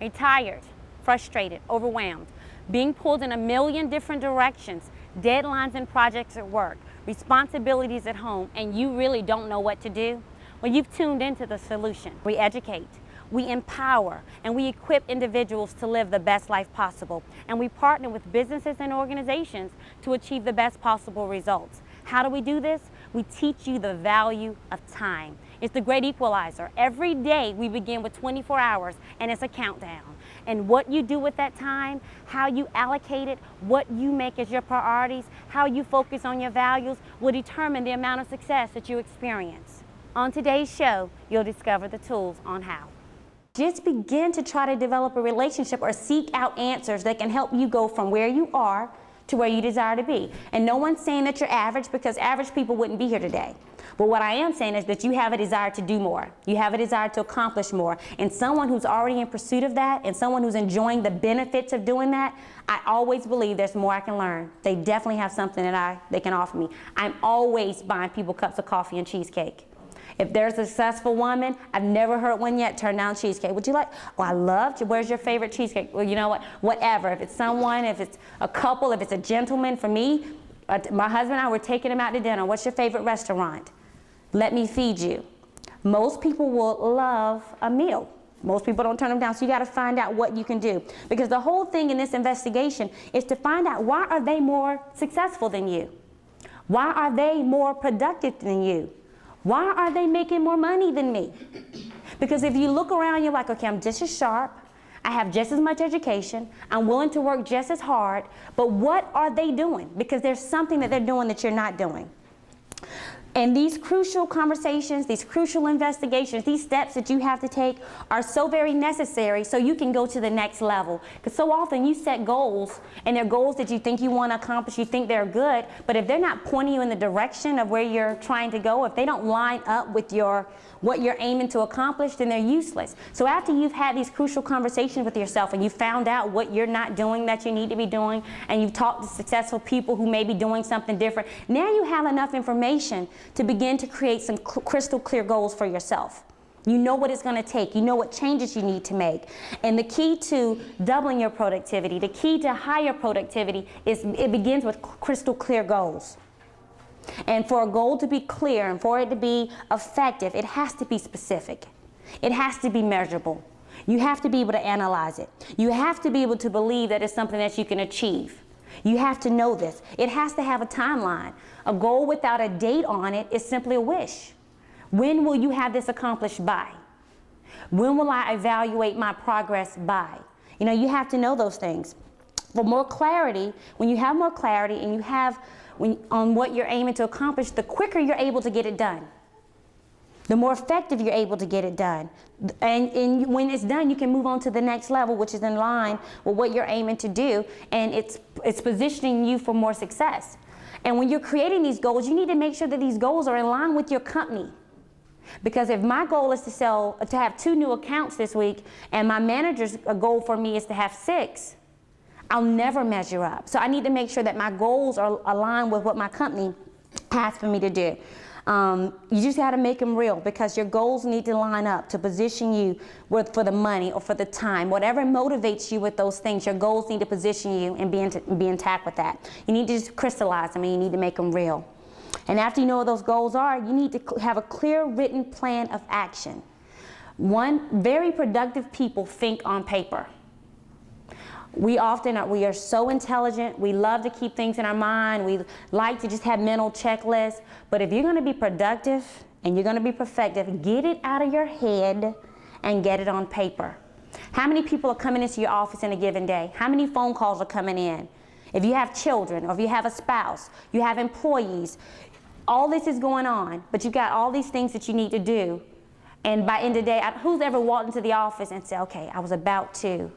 Are you tired, frustrated, overwhelmed, being pulled in a million different directions, deadlines and projects at work, responsibilities at home, and you really don't know what to do? Well, you've tuned into the solution. We educate, we empower, and we equip individuals to live the best life possible. And we partner with businesses and organizations to achieve the best possible results. How do we do this? We teach you the value of time. It's the great equalizer. Every day we begin with 24 hours and it's a countdown. And what you do with that time, how you allocate it, what you make as your priorities, how you focus on your values will determine the amount of success that you experience. On today's show, you'll discover the tools on how. Just begin to try to develop a relationship or seek out answers that can help you go from where you are to where you desire to be. And no one's saying that you're average, because average people wouldn't be here today. But what I am saying is that you have a desire to do more. You have a desire to accomplish more. And someone who's already in pursuit of that, and someone who's enjoying the benefits of doing that, I always believe there's more I can learn. They definitely have something that they can offer me. I'm always buying people cups of coffee and cheesecake. If there's a successful woman, I've never heard one yet turn down cheesecake. Would you like? Oh, I loved you. Where's your favorite cheesecake? Well, you know what? Whatever. If it's someone, if it's a couple, if it's a gentleman, for me, my husband and I were taking him out to dinner. What's your favorite restaurant? Let me feed you. Most people will love a meal. Most people don't turn them down, so you got to find out what you can do. Because the whole thing in this investigation is to find out, why are they more successful than you? Why are they more productive than you? Why are they making more money than me? Because if you look around, you're like, okay, I'm just as sharp, I have just as much education, I'm willing to work just as hard, but what are they doing? Because there's something that they're doing that you're not doing. And these crucial conversations, these crucial investigations, these steps that you have to take are so very necessary so you can go to the next level. Because so often you set goals, and they're goals that you think you want to accomplish, you think they're good, but if they're not pointing you in the direction of where you're trying to go, if they don't line up with what you're aiming to accomplish, then they're useless. So after you've had these crucial conversations with yourself and you found out what you're not doing that you need to be doing, and you've talked to successful people who may be doing something different, now you have enough information to begin to create some crystal clear goals for yourself. You know what it's going to take. You know what changes you need to make. And the key to doubling your productivity, the key to higher productivity, is it begins with crystal clear goals. And for a goal to be clear and for it to be effective, it has to be specific. It has to be measurable. You have to be able to analyze it. You have to be able to believe that it's something that you can achieve. You have to know this. It has to have a timeline. A goal without a date on it is simply a wish. When will you have this accomplished by? When will I evaluate my progress by? You know, you have to know those things. For more clarity, when you have more clarity and you have on what you're aiming to accomplish, the quicker you're able to get it done. The more effective you're able to get it done. And when it's done, you can move on to the next level, which is in line with what you're aiming to do, and it's positioning you for more success. And when you're creating these goals, you need to make sure that these goals are in line with your company. Because if my goal is to have 2 new accounts this week, and my manager's goal for me is to have 6, I'll never measure up. So I need to make sure that my goals are aligned with what my company has for me to do. You just got to make them real, because your goals need to line up to position you for the money or for the time. Whatever motivates you with those things, your goals need to position you and be intact with that. You need to just crystallize them, and you need to make them real. And after you know what those goals are, you need to have a clear written plan of action. Very productive people think on paper. We are so intelligent, we love to keep things in our mind, we like to just have mental checklists, but if you're going to be productive and you're going to be effective, get it out of your head and get it on paper. How many people are coming into your office in a given day? How many phone calls are coming in? If you have children, or if you have a spouse, you have employees, all this is going on, but you've got all these things that you need to do, and by end of the day, who's ever walked into the office and said, okay, I was about to,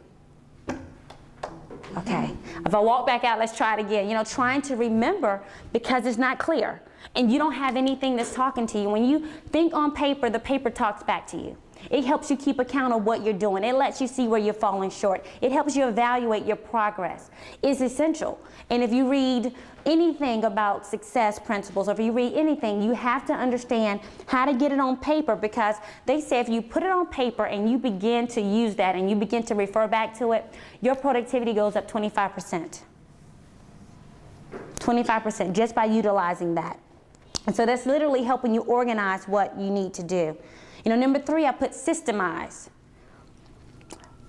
okay, if I walk back out, let's try it again. You know, trying to remember, because it's not clear. And you don't have anything that's talking to you. When you think on paper, the paper talks back to you. It helps you keep account of what you're doing. It lets you see where you're falling short. It helps you evaluate your progress. It's essential. And if you read anything about success principles, or if you read anything, you have to understand how to get it on paper, because they say if you put it on paper and you begin to use that and you begin to refer back to it, your productivity goes up 25%. 25% just by utilizing that. And so that's literally helping you organize what you need to do. You know, number 3, I put systemize.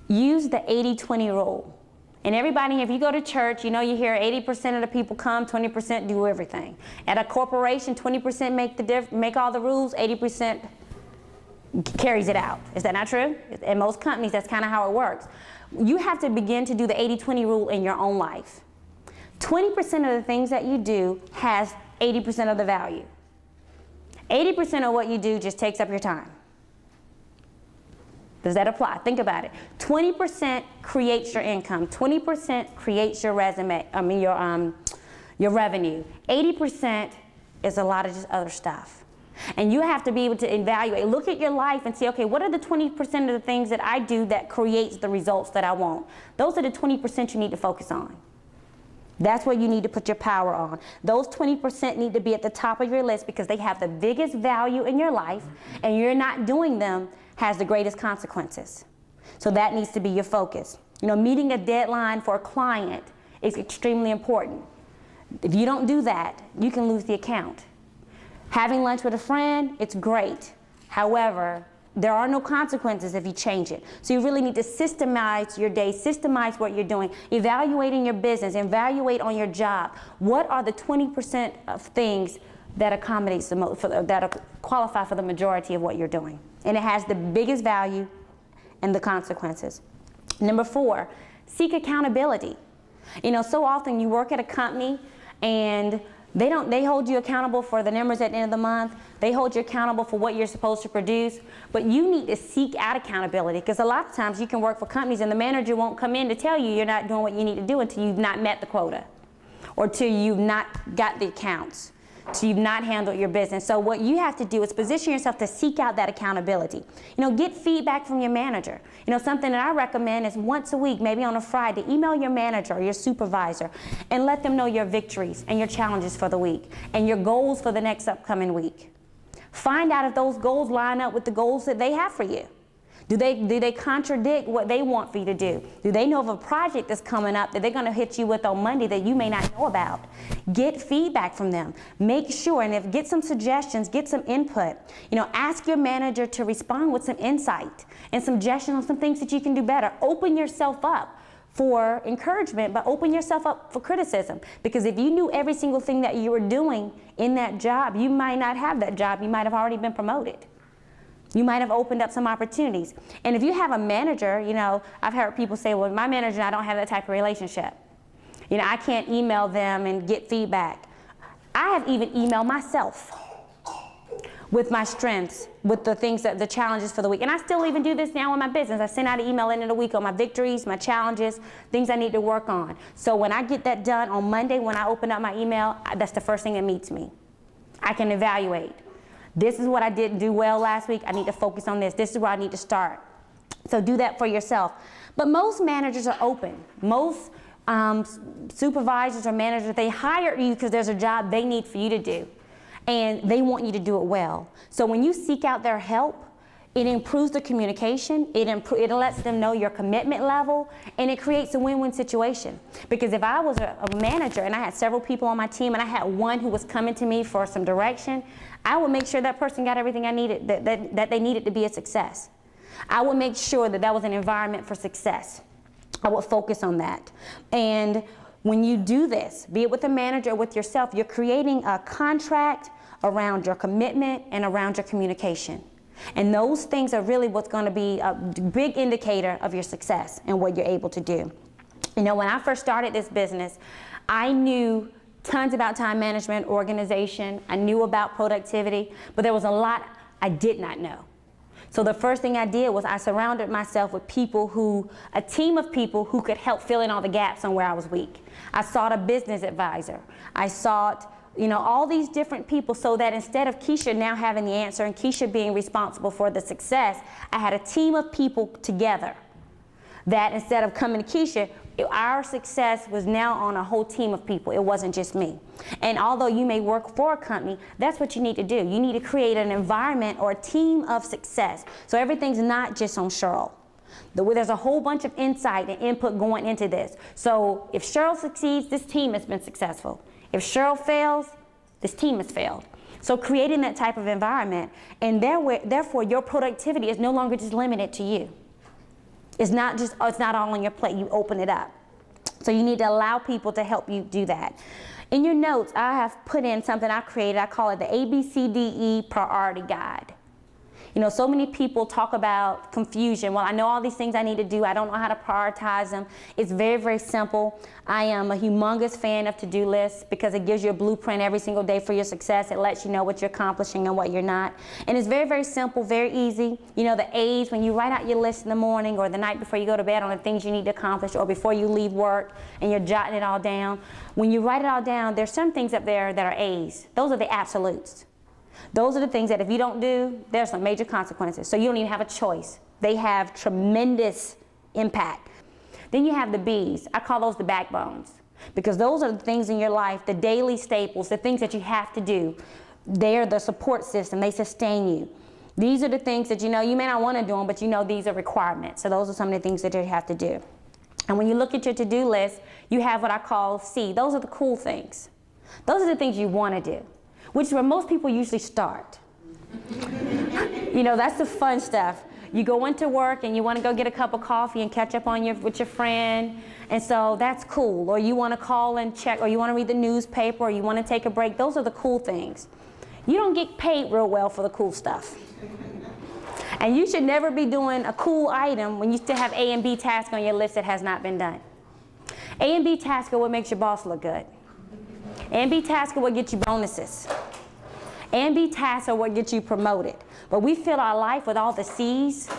Use the 80-20 rule. And everybody, if you go to church, you know, you hear 80% of the people come, 20% do everything. At a corporation, 20% make all the rules, 80% carries it out. Is that not true? In most companies, that's kind of how it works. You have to begin to do the 80-20 rule in your own life. 20% of the things that you do has 80% of the value. 80% of what you do just takes up your time. Does that apply? Think about it. 20% creates your income. 20% creates your your revenue. 80% is a lot of just other stuff. And you have to be able to evaluate, look at your life and see, okay, what are the 20% of the things that I do that creates the results that I want? Those are the 20% you need to focus on. That's where you need to put your power on. Those 20% need to be at the top of your list because they have the biggest value in your life, and you're not doing them has the greatest consequences. So that needs to be your focus. You know, meeting a deadline for a client is extremely important. If you don't do that, you can lose the account. Having lunch with a friend, it's great. However, there are no consequences if you change it. So you really need to systemize your day, systemize what you're doing, evaluating your business, evaluate on your job. What are the 20% of things that accommodates the most, that qualify for the majority of what you're doing? And it has the biggest value and the consequences. Number 4, seek accountability. You know, so often you work at a company and they hold you accountable for the numbers at the end of the month. They hold you accountable for what you're supposed to produce. But you need to seek out accountability, because a lot of times you can work for companies and the manager won't come in to tell you you're not doing what you need to do until you've not met the quota, or till you've not got the accounts, till you've not handled your business. So what you have to do is position yourself to seek out that accountability. You know, get feedback from your manager. You know, something that I recommend is once a week, maybe on a Friday, email your manager or your supervisor and let them know your victories and your challenges for the week and your goals for the next upcoming week. Find out if those goals line up with the goals that they have for you. Do they contradict what they want for you to do? Do they know of a project that's coming up that they're going to hit you with on Monday that you may not know about? Get feedback from them. Make sure, and get some suggestions, get some input. You know, ask your manager to respond with some insight and suggestions on some things that you can do better. Open yourself up for encouragement, but open yourself up for criticism. Because if you knew every single thing that you were doing in that job, you might not have that job. You might have already been promoted. You might have opened up some opportunities. And if you have a manager, you know, I've heard people say, well, my manager and I don't have that type of relationship. You know, I can't email them and get feedback. I have even emailed myself with my strengths, with the things that the challenges for the week. And I still even do this now in my business. I send out an email into the week on my victories, my challenges, things I need to work on. So when I get that done on Monday, when I open up my email, that's the first thing that meets me. I can evaluate. This is what I didn't do well last week. I need to focus on this. This is where I need to start. So do that for yourself. But most managers are open. Most supervisors or managers, they hire you because there's a job they need for you to do. And they want you to do it well. So when you seek out their help, it improves the communication, it lets them know your commitment level, and it creates a win-win situation. Because if I was a manager and I had several people on my team and I had one who was coming to me for some direction, I would make sure that person got everything I needed, that they needed to be a success. I would make sure that that was an environment for success. I would focus on that. And when you do this, be it with a manager or with yourself, you're creating a contract around your commitment and around your communication. And those things are really what's going to be a big indicator of your success and what you're able to do. You know, when I first started this business, I knew tons about time management, organization. I knew about productivity, but there was a lot I did not know. So the first thing I did was I surrounded myself with a team of people who could help fill in all the gaps on where I was weak. I sought a business advisor. I sought all these different people, so that instead of Keisha now having the answer and Keisha being responsible for the success, I had a team of people together that instead of coming to Keisha, our success was now on a whole team of people. It wasn't just me. And although you may work for a company, that's what you need to do. You need to create an environment or a team of success. So everything's not just on Cheryl. There's a whole bunch of insight and input going into this. So if Cheryl succeeds, this team has been successful. If Cheryl fails, this team has failed. So creating that type of environment, and therefore your productivity is no longer just limited to you. It's not all on your plate. You open it up. So you need to allow people to help you do that. In your notes, I have put in something I created. I call it the ABCDE priority guide. So many people talk about confusion. Well, I know all these things I need to do. I don't know how to prioritize them. It's very, very simple. I am a humongous fan of to-do lists because it gives you a blueprint every single day for your success. It lets you know what you're accomplishing and what you're not. And it's very, very simple, very easy. The A's, when you write out your list in the morning or the night before you go to bed on the things you need to accomplish, or before you leave work and you're jotting it all down. When you write it all down, there's some things up there that are A's. Those are the absolutes. Those are the things that if you don't do, there's some major consequences. So you don't even have a choice. They have tremendous impact. Then you have the B's. I call those the backbones, because those are the things in your life, the daily staples, the things that you have to do. They're the support system. They sustain you. These are the things that you may not want to do them, but these are requirements. So those are some of the things that you have to do. And when you look at your to-do list, you have what I call C. Those are the cool things. Those are the things you want to do, which is where most people usually start. That's the fun stuff. You go into work and you want to go get a cup of coffee and catch up with your friend, and so that's cool. Or you want to call and check, or you want to read the newspaper, or you want to take a break. Those are the cool things. You don't get paid real well for the cool stuff. And you should never be doing a cool item when you still have A and B tasks on your list that has not been done. A and B tasks are what makes your boss look good. A and B tasks are what gets you bonuses. A and B tasks are what gets you promoted. But we fill our life with all the C's,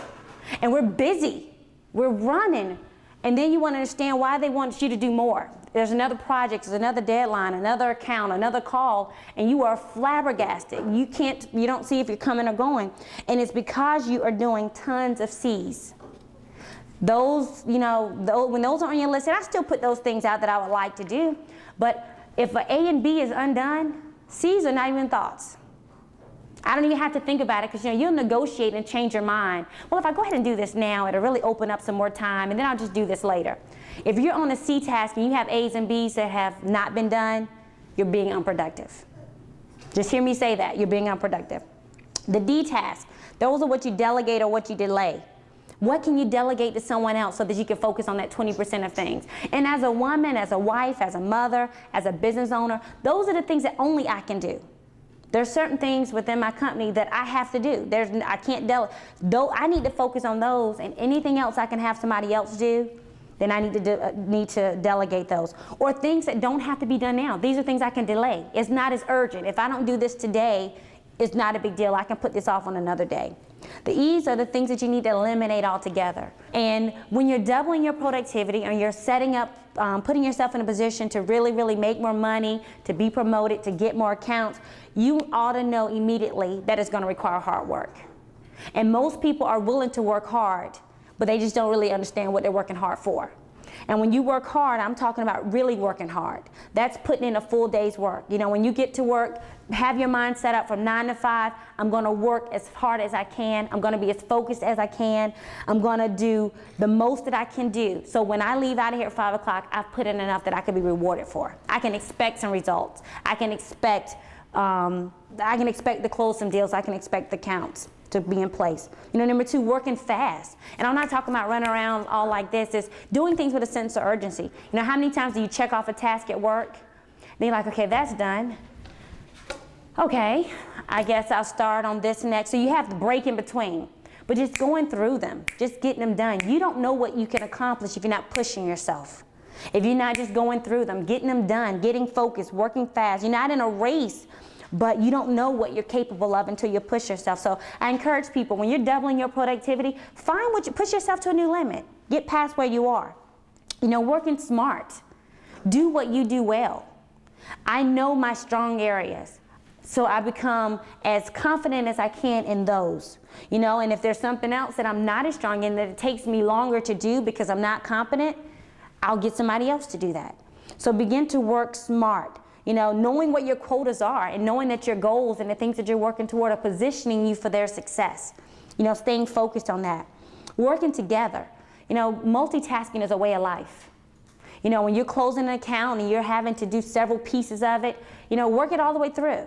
and we're busy. We're running. And then you want to understand why they want you to do more. There's another project, there's another deadline, another account, another call, and you are flabbergasted. You don't see if you're coming or going. And it's because you are doing tons of C's. Those, when those are on your list, and I still put those things out that I would like to do, but if an A and B is undone, C's are not even thoughts. I don't even have to think about it, because you'll negotiate and change your mind. Well, if I go ahead and do this now, it'll really open up some more time, and then I'll just do this later. If you're on a C task and you have A's and B's that have not been done, you're being unproductive. Just hear me say that. You're being unproductive. The D task, those are what you delegate or what you delay. What can you delegate to someone else so that you can focus on that 20% of things? And as a woman, as a wife, as a mother, as a business owner, those are the things that only I can do. There's certain things within my company that I have to do. I can't delegate. Though I need to focus on those, and anything else I can have somebody else do, then I need to delegate those. Or things that don't have to be done now. These are things I can delay. It's not as urgent. If I don't do this today, it's not a big deal. I can put this off on another day. The E's are the things that you need to eliminate altogether. And when you're doubling your productivity and you're setting up, putting yourself in a position to really, really make more money, to be promoted, to get more accounts, you ought to know immediately that it's going to require hard work. And most people are willing to work hard, but they just don't really understand what they're working hard for. And when you work hard, I'm talking about really working hard. That's putting in a full day's work. When you get to work, have your mind set up from 9 to 5. I'm going to work as hard as I can. I'm going to be as focused as I can. I'm going to do the most that I can do. So when I leave out of here at 5 o'clock, I've put in enough that I can be rewarded for. I can expect some results. I can expect to close some deals. I can expect the counts to be in place. Number 2, working fast. And I'm not talking about running around all like this. It's doing things with a sense of urgency. How many times do you check off a task at work? Then you're like, okay, that's done. Okay, I guess I'll start on this next. So you have to break in between. But just going through them, just getting them done. You don't know what you can accomplish if you're not pushing yourself. If you're not just going through them, getting them done, getting focused, working fast. You're not in a race, but you don't know what you're capable of until you push yourself. So I encourage people, when you're doubling your productivity, push yourself to a new limit. Get past where you are. Working smart. Do what you do well. I know my strong areas. So I become as confident as I can in those, you know, and if there's something else that I'm not as strong in that it takes me longer to do because I'm not competent, I'll get somebody else to do that. So begin to work smart, you know, knowing what your quotas are and knowing that your goals and the things that you're working toward are positioning you for their success. You know, staying focused on that. Working together. You know, multitasking is a way of life. You know, when you're closing an account and you're having to do several pieces of it, you know, work it all the way through.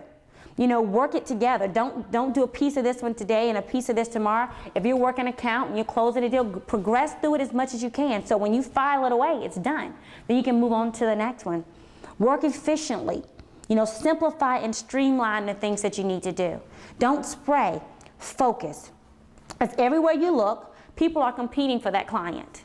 You know, work it together. Don't do a piece of this one today and a piece of this tomorrow. If you're working an account and you're closing a deal, progress through it as much as you can. So when you file it away, it's done. Then you can move on to the next one. Work efficiently. You know, simplify and streamline the things that you need to do. Don't spray. Focus. Because everywhere you look, people are competing for that client.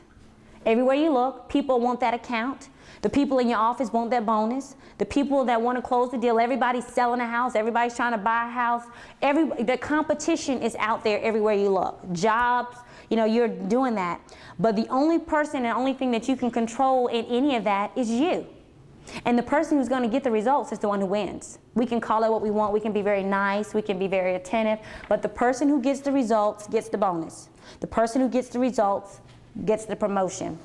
Everywhere you look, people want that account. The people in your office want that bonus. The people that want to close the deal, everybody's selling a house, everybody's trying to buy a house. The competition is out there everywhere you look. Jobs, you know, you're doing that. But the only person and only thing that you can control in any of that is you. And the person who's going to get the results is the one who wins. We can call it what we want. We can be very nice. We can be very attentive. But the person who gets the results gets the bonus. The person who gets the results gets the promotion.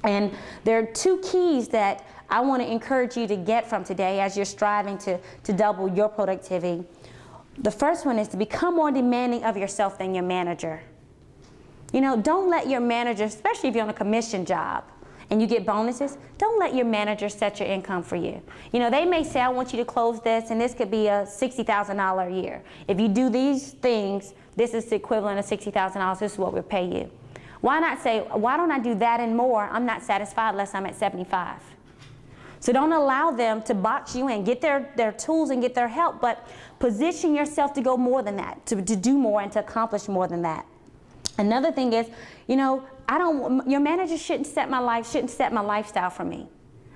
And there are two keys that I want to encourage you to get from today as you're striving to double your productivity. The first one is to become more demanding of yourself than your manager. You know, don't let your manager, especially if you're on a commission job and you get bonuses, don't let your manager set your income for you. You know, they may say, I want you to close this, and this could be a $60,000 a year. If you do these things, this is the equivalent of $60,000. This is what we'll pay you. Why not say, why don't I do that and more? I'm not satisfied unless I'm at 75. So don't allow them to box you in. Get their tools and get their help, but position yourself to go more than that, to do more and to accomplish more than that. Another thing is, you know, your manager shouldn't set my lifestyle for me.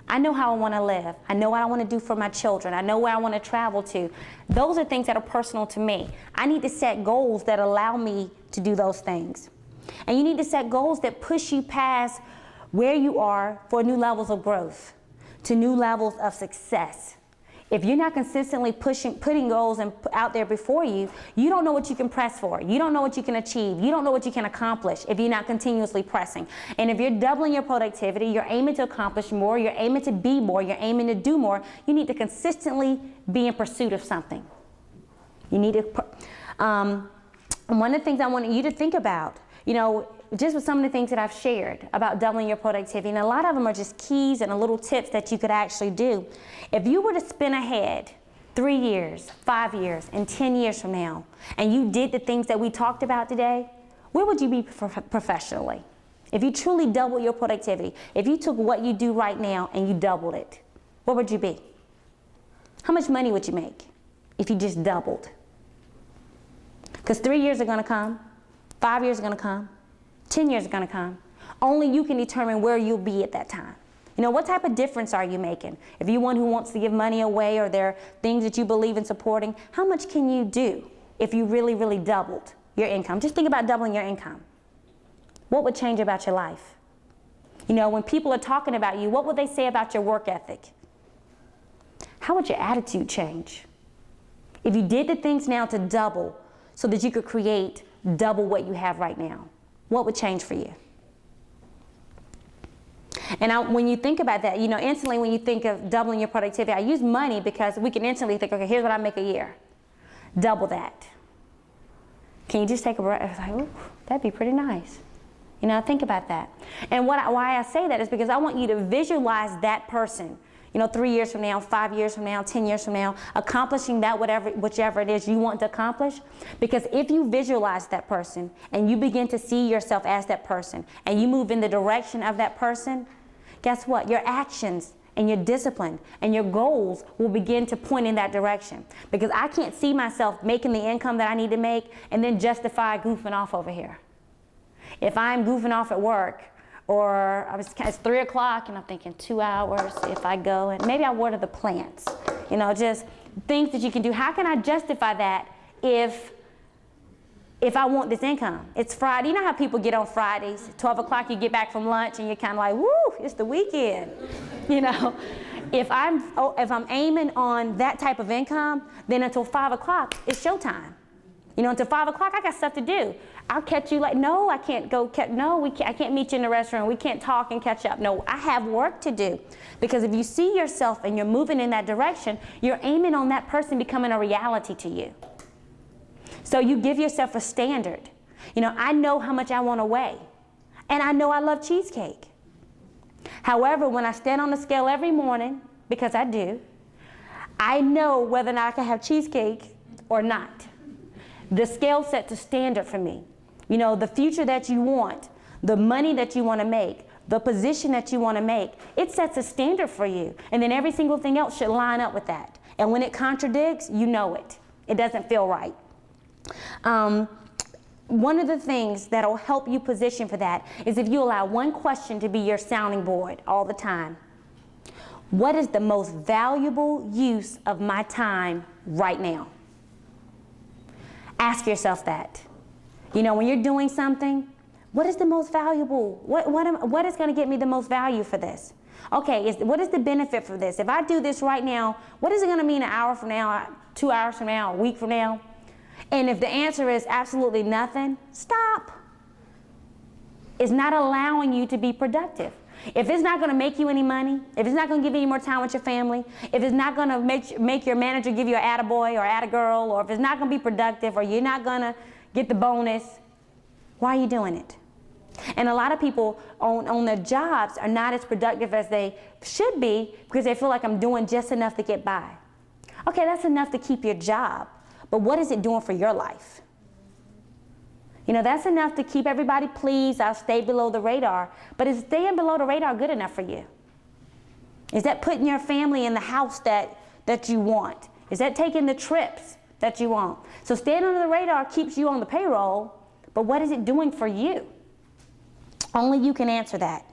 I know how I want to live. I know what I want to do for my children. I know where I want to travel to. Those are things that are personal to me. I need to set goals that allow me to do those things. And you need to set goals that push you past where you are for new levels of growth, to new levels of success. If you're not consistently putting goals out there before you, you don't know what you can press for. You don't know what you can achieve. You don't know what you can accomplish if you're not continuously pressing. And if you're doubling your productivity, you're aiming to accomplish more, you're aiming to be more, you're aiming to do more, you need to consistently be in pursuit of something. You need to, one of the things I want you to think about, you know, just with some of the things that I've shared about doubling your productivity, and a lot of them are just keys and little tips that you could actually do. If you were to spin ahead 3 years, 5 years, and 10 years from now, and you did the things that we talked about today, where would you be professionally? If you truly double your productivity, if you took what you do right now and you doubled it, where would you be? How much money would you make if you just doubled? Because 3 years are going to come, 5 years are going to come, 10 years are going to come. Only you can determine where you'll be at that time. You know, what type of difference are you making? If you're one who wants to give money away, or there are things that you believe in supporting, how much can you do if you really, really doubled your income? Just think about doubling your income. What would change about your life? You know, when people are talking about you, what would they say about your work ethic? How would your attitude change? If you did the things now to double so that you could create double what you have right now, what would change for you? And when you think about that, you know, instantly when you think of doubling your productivity, I use money because we can instantly think, okay, here's what I make a year. Double that. Can you just take a breath? It's like, ooh, that'd be pretty nice. You know, think about that. And why I say that is because I want you to visualize that person, you know, 3 years from now, 5 years from now, 10 years from now, accomplishing that whichever it is you want to accomplish. Because if you visualize that person and you begin to see yourself as that person and you move in the direction of that person, guess what? Your actions and your discipline and your goals will begin to point in that direction. Because I can't see myself making the income that I need to make and then justify goofing off over here. If I'm goofing off at work, or it's 3 o'clock and I'm thinking 2 hours if I go, and maybe I water the plants. You know, just things that you can do. How can I justify that if I want this income? It's Friday. You know how people get on Fridays? 12 o'clock you get back from lunch and you're kind of like, woo, it's the weekend. You know, if I'm aiming on that type of income, then until 5 o'clock, it's showtime. You know, until 5 o'clock, I got stuff to do. I'll catch you like, no, I can't go, I can't meet you in the restaurant. We can't talk and catch up. No, I have work to do. Because if you see yourself and you're moving in that direction, you're aiming on that person becoming a reality to you. So you give yourself a standard. You know, I know how much I want to weigh. And I know I love cheesecake. However, when I stand on the scale every morning, because I do, I know whether or not I can have cheesecake or not. The scale sets a standard for me. You know, the future that you want, the money that you want to make, the position that you want to make, it sets a standard for you. And then every single thing else should line up with that. And when it contradicts, you know it. It doesn't feel right. One of the things that will help you position for that is if you allow one question to be your sounding board all the time. What is the most valuable use of my time right now? Ask yourself that. You know, when you're doing something, what is the most valuable? What is going to get me the most value for this? Okay, what is the benefit for this? If I do this right now, what is it going to mean an hour from now, 2 hours from now, a week from now? And if the answer is absolutely nothing, stop. It's not allowing you to be productive. If it's not going to make you any money, if it's not going to give you any more time with your family, if it's not going to make your manager give you an attaboy or attagirl, or if it's not going to be productive, or you're not going to get the bonus, why are you doing it? And a lot of people on their jobs are not as productive as they should be because they feel like I'm doing just enough to get by. Okay, that's enough to keep your job, but what is it doing for your life? You know, that's enough to keep everybody pleased. I'll stay below the radar. But is staying below the radar good enough for you? Is that putting your family in the house that you want? Is that taking the trips that you want? So staying under the radar keeps you on the payroll, but what is it doing for you? Only you can answer that.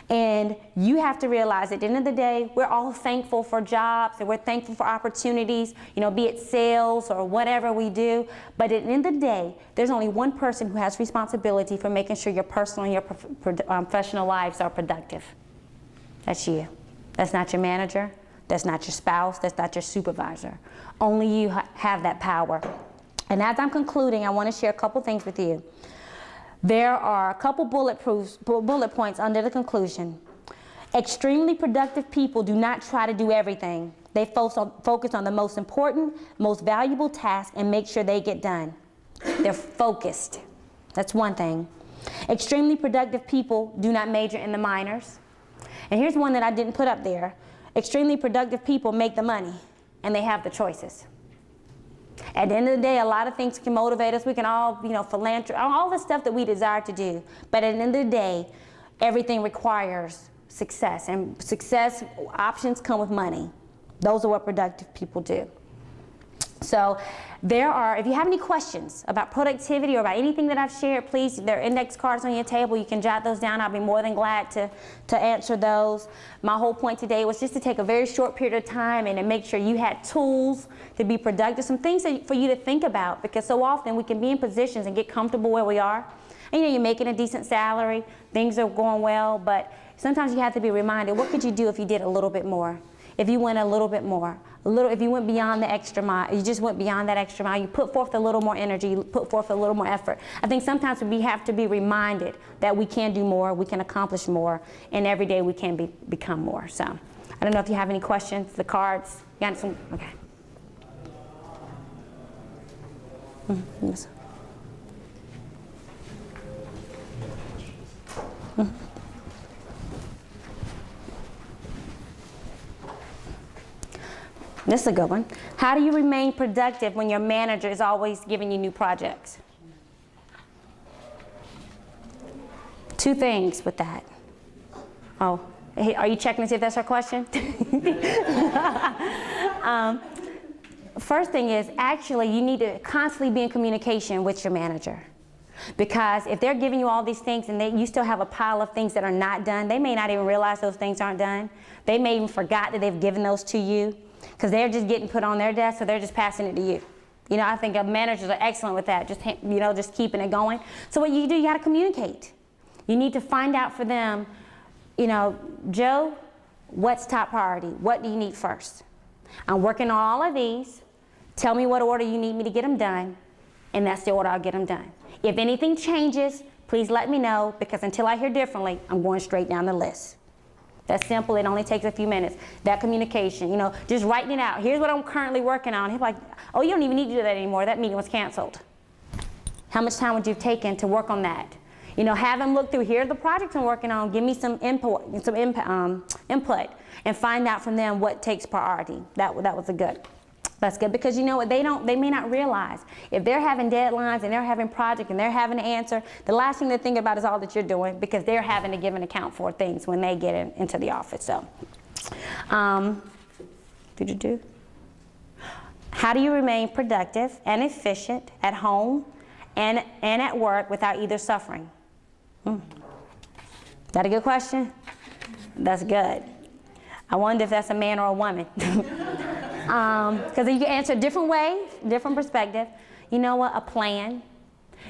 And you have to realize at the end of the day, we're all thankful for jobs and we're thankful for opportunities, you know, be it sales or whatever we do. But at the end of the day, there's only one person who has responsibility for making sure your personal and your professional lives are productive. That's you. That's not your manager. That's not your spouse. That's not your supervisor. Only you have that power. And as I'm concluding, I want to share a couple things with you. There are a couple bullet points under the conclusion. Extremely productive people do not try to do everything. They focus on the most important, most valuable task and make sure they get done. They're focused. That's one thing. Extremely productive people do not major in the minors. And here's one that I didn't put up there. Extremely productive people make the money and they have the choices. At the end of the day, a lot of things can motivate us. We can all, you know, philanthropy, all the stuff that we desire to do. But at the end of the day, everything requires success. And success options come with money. Those are what productive people do. So if you have any questions about productivity or about anything that I've shared, please, there are index cards on your table. You can jot those down. I'll be more than glad to answer those. My whole point today was just to take a very short period of time and to make sure you had tools to be productive, some things for you to think about, because so often we can be in positions and get comfortable where we are. And, you know, you're making a decent salary, things are going well, but sometimes you have to be reminded, what could you do if you did a little bit more? If you went a little bit more, if you went beyond the extra mile, you just went beyond that extra mile, you put forth a little more energy, you put forth a little more effort. I think sometimes we have to be reminded that we can do more, we can accomplish more, and every day we can become more. So, I don't know if you have any questions, the cards, you got some, okay. Yes. This is a good one. How do you remain productive when your manager is always giving you new projects? Two things with that. Oh, hey, are you checking to see if that's our question? First thing is, actually, you need to constantly be in communication with your manager. Because if they're giving you all these things and you still have a pile of things that are not done, they may not even realize those things aren't done. They may even forgot that they've given those to you because they're just getting put on their desk, so they're just passing it to you. You know, I think managers are excellent with that, just, you know, just keeping it going. So what you do, you got to communicate. You need to find out for them, you know, Joe, What's top priority? What do you need first? I'm working on all of these. Tell me what order you need me to get them done, and that's the order I'll get them done. If anything changes, please let me know, because until I hear differently, I'm going straight down the list. That's simple. It only takes a few minutes. That communication, you know, just writing it out. Here's what I'm currently working on. He's like, oh, you don't even need to do that anymore. That meeting was canceled. How much time would you have taken to work on that? You know, have them look through, here's the project I'm working on, give me some input, and find out from them what takes priority. That's good, because you know what, they may not realize. If they're having deadlines and they're having projects and they're having to answer, the last thing they think about is all that you're doing, because they're having to give an account for things when they get into the office. So, how do you remain productive and efficient at home and at work without either suffering? That a good question? That's good. I wonder if that's a man or a woman. Because you can answer a different way, different perspective. You know what? A plan.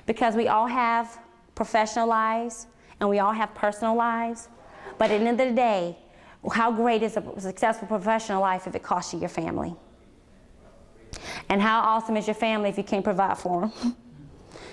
Because we all have professional lives and we all have personal lives. But at the end of the day, how great is a successful professional life if it costs you your family? And how awesome is your family if you can't provide for them?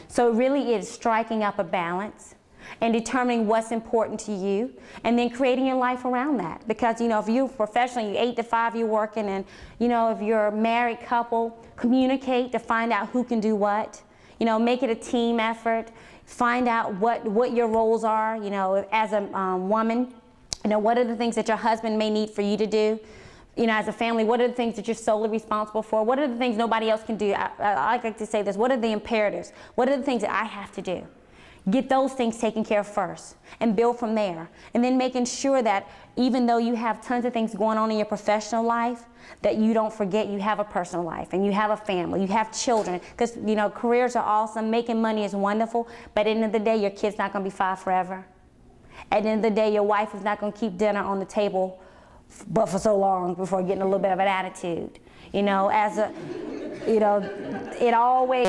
So it really is striking up a balance and determining what's important to you, and then creating your life around that. Because, you know, if you're professional, you're 8 to 5, you're working, and, you know, if you're a married couple, communicate to find out who can do what. You know, make it a team effort. Find out what your roles are, you know, as a woman. You know, what are the things that your husband may need for you to do? You know, as a family, what are the things that you're solely responsible for? What are the things nobody else can do? I like to say this, what are the imperatives? What are the things that I have to do? Get those things taken care of first and build from there. And then making sure that even though you have tons of things going on in your professional life, that you don't forget you have a personal life and you have a family, you have children. Because, you know, careers are awesome, making money is wonderful, but at the end of the day, your kid's not going to be 5 forever. At the end of the day, your wife is not going to keep dinner on the table but for so long before getting a little bit of an attitude. You know, it always